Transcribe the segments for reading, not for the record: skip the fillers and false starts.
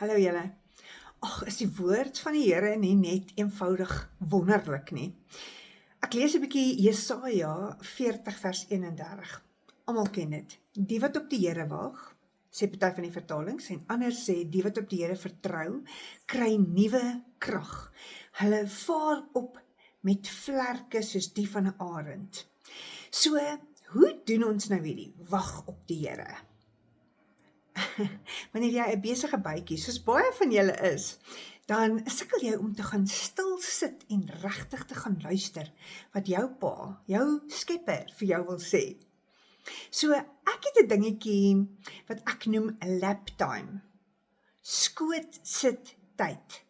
Hallo julle. Ag, is die woord van die Here nie net eenvoudig wonderlik nie. Ek lees 'n bietjie Jesaja 40 vers 31. Almal ken dit. Die wat op die Here wag, sê party van die vertalings, en ander sê die wat op die Here vertrou, kry nuwe krag. Hulle vaar op met vlerke soos die van 'n arend. So, hoe doen ons nou hierdie wag op die Here? Wanneer jy 'n besige bytjie, soos baie van julle is, dan sukkel jy om te gaan stil sit en regtig te gaan luister wat jou pa, jou skepper vir jou wil sê. So ek het 'n dingetjie wat ek noem 'n lap time. Skoot sit tyd.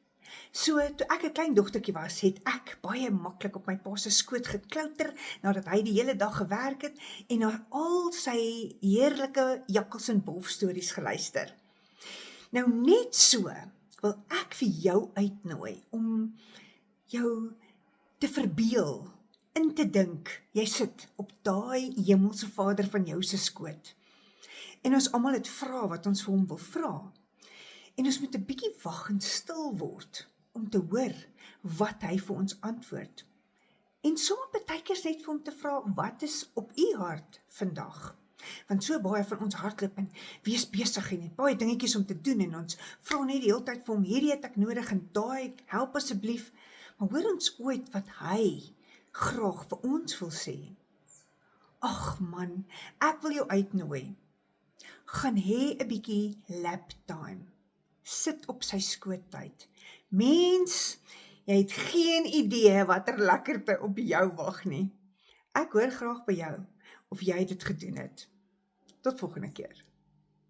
So toe ek 'n klein dogtertjie was, het ek baie maklik op my pa se skoot geklouter nadat hy die hele dag gewerk het en na al sy heerlike jakkals en wolf stories geluister. Nou net so wil ek vir jou uitnooi om jou te verbeel, in te dink, jy sit op daai hemelse Vader van jou se skoot. En ons almal het vrae wat ons vir hom wil vra. En ons moet 'n bietjie wag en stil word om te hoor wat hy vir ons antwoord. En sommer partykeer net vir hom te vra, wat is op u hart vandag? Want so baie van ons hardloop en wees besig en het baie dingetjies om te doen en ons vra net die hele tyd vir hom, hierdie het ek nodig en daai, help asseblief. Maar hoor ons ooit wat hy graag vir ons wil sê? Ag man, ek wil jou uitnooi. Gaan hê 'n bietjie lap time. Sit op sy skoottyd. Mens, jy het geen idee watter lekkerte op jou wag nie. Ek hoor graag by jou of jy dit gedoen het. Tot volgende keer.